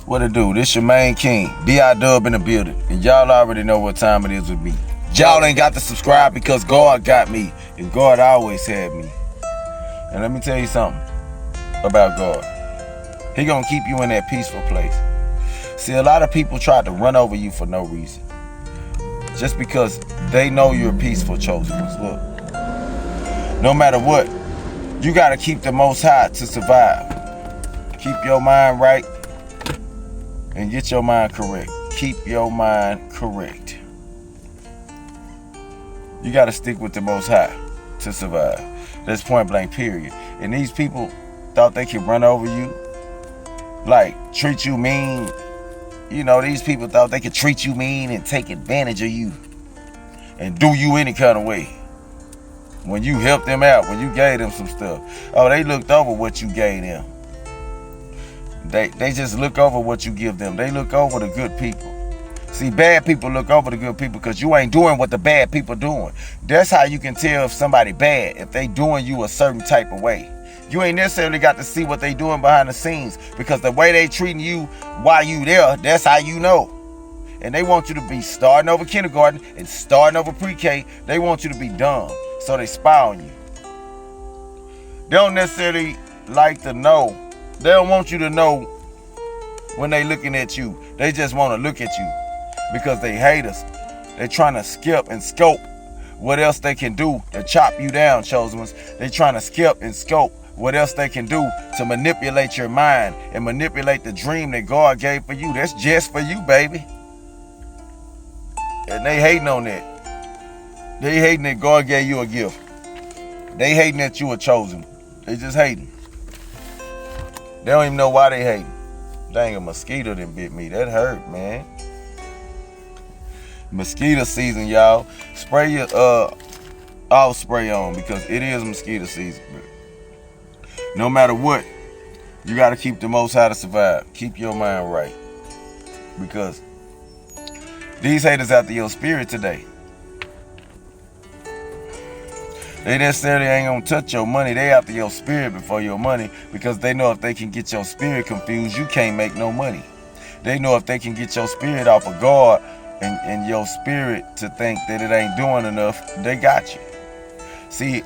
What it do? This your main king, B.I.Dub in the building. And y'all already know what time it is with me. Y'all ain't got to subscribe because God got me. And God always had me. And let me tell you something about God. He gonna keep you in that peaceful place. See, a lot of people try to run over you for no reason. Just because they know you're peaceful, chosen ones. Look, no matter what, you gotta keep the Most High to survive. Keep your mind right and get your mind correct. Keep your mind correct. You got to stick with the Most High to survive. That's point blank, period. And these people thought they could run over you, like treat you mean. You know, these people thought they could treat you mean and take advantage of you and do you any kind of way. When you helped them out, when you gave them some stuff, oh, they looked over what you gave them. They just look over what you give them. They look over the good people. See, bad people look over the good people because you ain't doing what the bad people doing. That's how you can tell if somebody bad, if they doing you a certain type of way. You ain't necessarily got to see what they doing behind the scenes because the way they treating you while you there, that's how you know. And they want you to be starting over kindergarten and starting over pre-K. They want you to be dumb, so they spy on you. They don't necessarily like to know. They don't want you to know when they looking at you. They just want to look at you because they hate us. They're trying to skip and scope what else they can do to chop you down, chosen ones. They're trying to skip and scope what else they can do to manipulate your mind and manipulate the dream that God gave for you. That's just for you, baby. And they hating on that. They hating that God gave you a gift. They hating that you were chosen. They just hating. They don't even know why they hating. Dang, a mosquito done bit me. That hurt, man. Mosquito season, y'all. Spray your off spray on because it is mosquito season. No matter what, you got to keep the Most High to survive. Keep your mind right. Because these haters after your spirit today. They necessarily ain't gonna touch your money. They after your spirit before your money because they know if they can get your spirit confused, you can't make no money. They know if they can get your spirit off of God and your spirit to think that it ain't doing enough, they got you. See,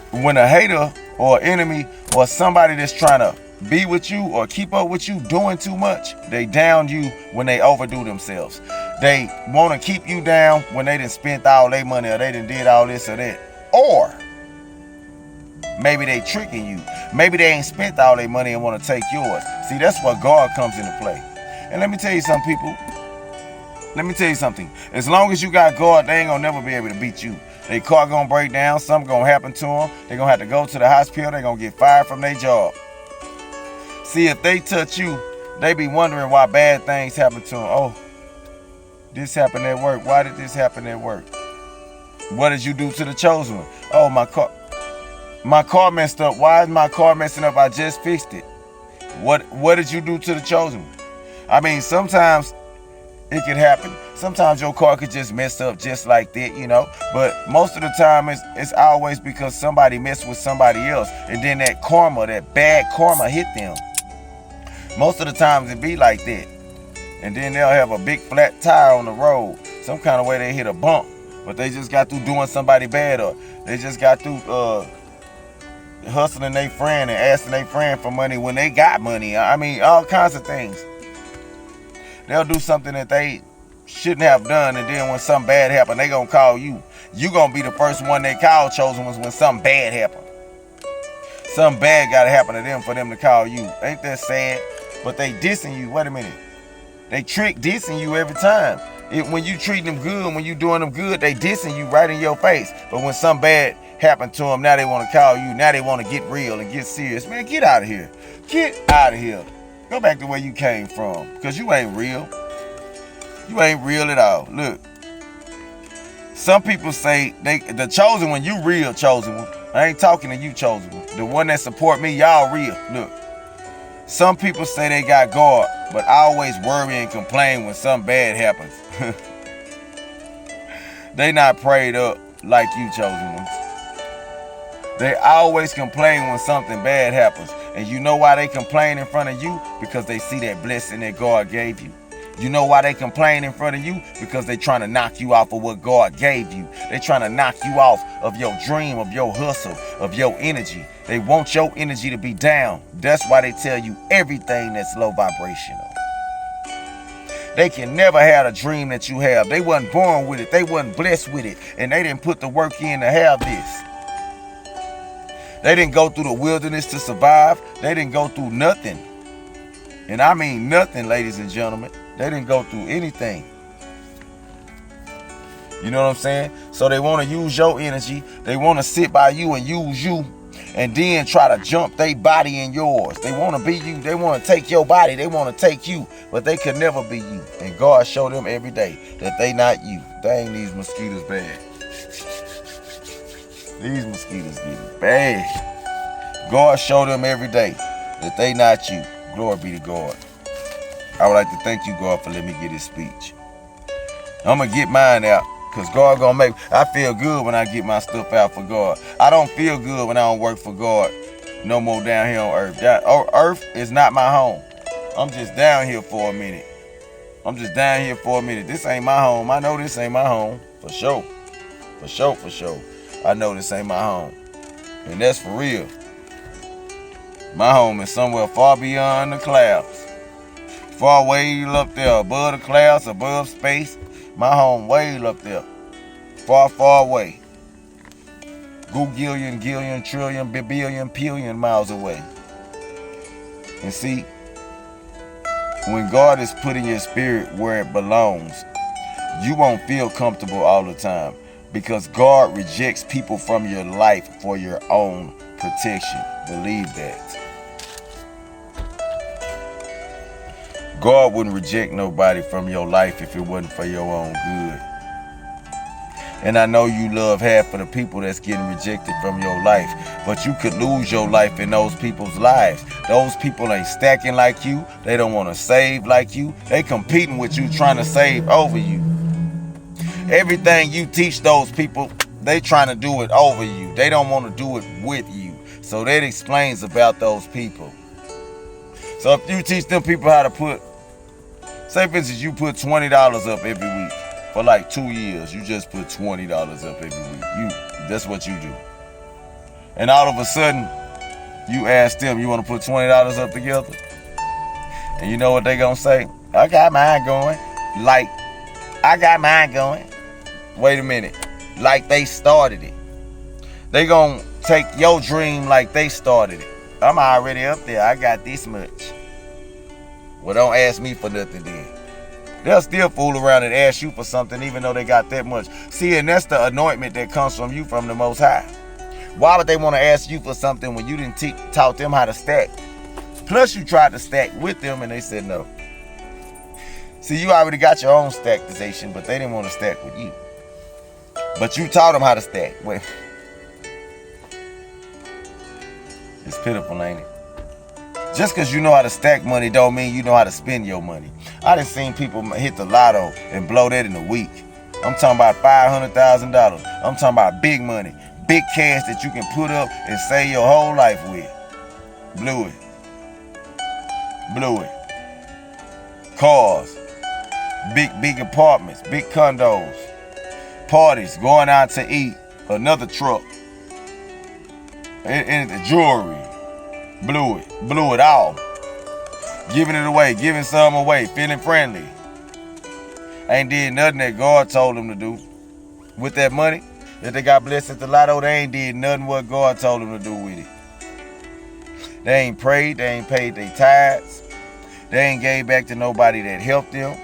when a hater or enemy or somebody that's trying to be with you or keep up with you doing too much, they down you when they overdo themselves. They want to keep you down when they done spent all their money or they done did all this or that. Or maybe they tricking you. Maybe they ain't spent all their money and want to take yours. See, that's where God comes into play. And let me tell you something, people. Let me tell you something. As long as you got God, they ain't gonna never be able to beat you. Their car gonna break down. Something gonna happen to them. They gonna have to go to the hospital. They gonna get fired from their job. See, if they touch you, they be wondering why bad things happen to them. Oh, this happened at work. Why did this happen at work? What did you do to the chosen one? Oh, my car messed up. Why is my car messing up? I just fixed it. What did you do to the chosen one? I mean, sometimes it could happen. Sometimes your car could just mess up just like that, you know. But most of the time, it's always because somebody messed with somebody else. And then that karma, that bad karma hit them. Most of the times it be like that. And then they'll have a big flat tire on the road. Some kind of way they hit a bump. But they just got through doing somebody bad, or they just got through hustling their friend and asking their friend for money when they got money. I mean, all kinds of things. They'll do something that they shouldn't have done, and then when something bad happen, they gonna call you. You gonna be the first one they call, chosen ones, when something bad happen. Something bad gotta happen to them for them to call you. Ain't that sad? But they dissing you. Wait a minute. They trick dissing you every time. When you treating them good, when you doing them good, they dissing you right in your face. But when something bad happened to them, now they want to call you. Now they want to get real and get serious. Man, get out of here. Get out of here. Go back to where you came from. Because you ain't real. You ain't real at all. Look. Some people say the chosen one, you real chosen one. I ain't talking to you, chosen one. The one that support me, y'all real. Look. Some people say they got God, but I always worry and complain when something bad happens. They not prayed up like you, chosen ones. They always complain when something bad happens. And you know why they complain in front of you? Because they see that blessing that God gave you. You know why they complain in front of you? Because they trying to knock you off of what God gave you. They trying to knock you off of your dream, of your hustle, of your energy. They want your energy to be down. That's why they tell you everything that's low vibrational. They can never have a dream that you have. They wasn't born with it. They wasn't blessed with it. And they didn't put the work in to have this. They didn't go through the wilderness to survive. They didn't go through nothing. And I mean nothing, ladies and gentlemen. They didn't go through anything. You know what I'm saying? So they want to use your energy. They want to sit by you and use you. And then try to jump their body in yours. They want to be you. They want to take your body. They want to take you. But they could never be you. And God showed them every day that they not you. Dang, these mosquitoes bad. These mosquitoes getting bad. God showed them every day that they not you. Glory be to God. I would like to thank you, God, for letting me get this speech. I'm going to get mine out. Because God gonna make, I feel good when I get my stuff out for God. I don't feel good when I don't work for God no more down here on earth. Earth is not my home. I'm just down here for a minute. This ain't my home. I know this ain't my home. For sure. I know this ain't my home. And that's for real. My home is somewhere far beyond the clouds. Far way up there, above the clouds, above space. My home way up there. Far, far away. Gillion, trillion, billion, billion miles away. And see, when God is putting your spirit where it belongs, you won't feel comfortable all the time. Because God rejects people from your life for your own protection. Believe that. God wouldn't reject nobody from your life if it wasn't for your own good. And I know you love half of the people that's getting rejected from your life, but you could lose your life in those people's lives. Those people ain't stacking like you. They don't want to save like you. They competing with you, trying to save over you. Everything you teach those people, they trying to do it over you. They don't want to do it with you. So that explains about those people. So if you teach them people how to put, say for instance, you put $20 up every week for like 2 years. You just put $20 up every week. That's what you do. And all of a sudden, you ask them, you want to put $20 up together? And you know what they gonna say? I got mine going. Like, I got mine going. Wait a minute. Like they started it. They gonna take your dream like they started it. I'm already up there. I got this much. Well, don't ask me for nothing then. They'll still fool around and ask you for something even though they got that much. See, and that's the anointment that comes from you from the Most High. Why would they want to ask you for something when you didn't taught them how to stack? Plus, you tried to stack with them and they said no. See, you already got your own stackization, but they didn't want to stack with you. But you taught them how to stack. Wait. It's pitiful, ain't it? Just because you know how to stack money don't mean you know how to spend your money. I done seen people hit the lotto and blow that in a week. I'm talking about $500,000. I'm talking about big money. Big cash that you can put up and save your whole life with. Blew it. Cars. Big apartments. Big condos. Parties. Going out to eat. Another truck. And the jewelry. Blew it all. Giving it away. Giving some away. Feeling friendly. Ain't did nothing that God told them to do. With that money that they got blessed at the lotto, they ain't did nothing what God told them to do with it. They ain't prayed. They ain't paid their tithes. They ain't gave back to nobody that helped them.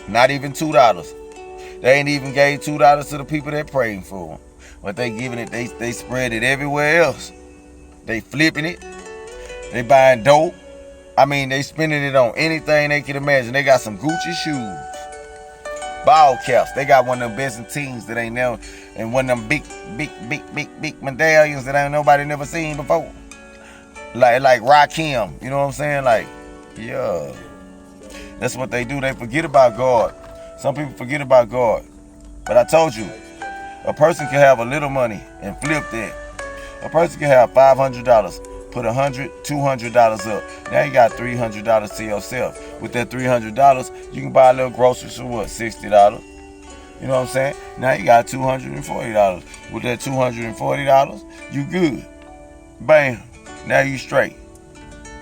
Not even $2. They ain't even gave $2 to the people that prayed for them. But they giving it, they spread it everywhere else. They flipping it. They buying dope. I mean, they spending it on anything they can imagine. They got some Gucci shoes. Ball caps. They got one of them Byzantines that ain't never, and one of them big medallions that ain't nobody never seen before. Like Rakim. You know what I'm saying? Like, yeah. That's what they do. They forget about God. Some people forget about God. But I told you, a person can have a little money and flip that. A person can have $500, put $100, $200 up. Now you got $300 to yourself. With that $300, you can buy a little groceries for what, $60? You know what I'm saying? Now you got $240. With that $240, you good. Bam. Now you straight.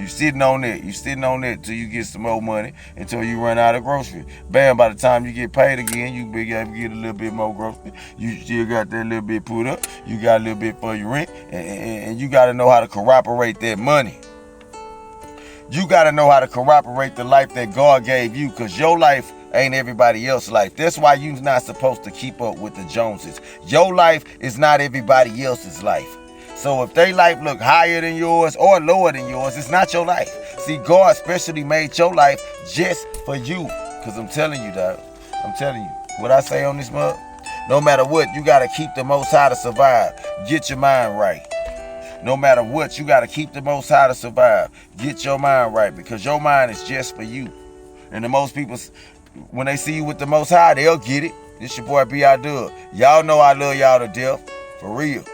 You sitting on it. You sitting on it till you get some more money, until you run out of groceries. Bam, by the time you get paid again, you be able to get a little bit more groceries. You still got that little bit put up. You got a little bit for your rent. And you got to know how to corroborate that money. You got to know how to corroborate the life that God gave you, because your life ain't everybody else's life. That's why you're not supposed to keep up with the Joneses. Your life is not everybody else's life. So if their life look higher than yours or lower than yours, it's not your life. See, God specially made your life just for you. Because I'm telling you, dog. I'm telling you. What I say on this mug, no matter what, you got to keep the Most High to survive. Get your mind right. No matter what, you got to keep the Most High to survive. Get your mind right, because your mind is just for you. And the most people, when they see you with the Most High, they'll get it. This your boy B.I.Dub. Y'all know I love y'all to death. For real.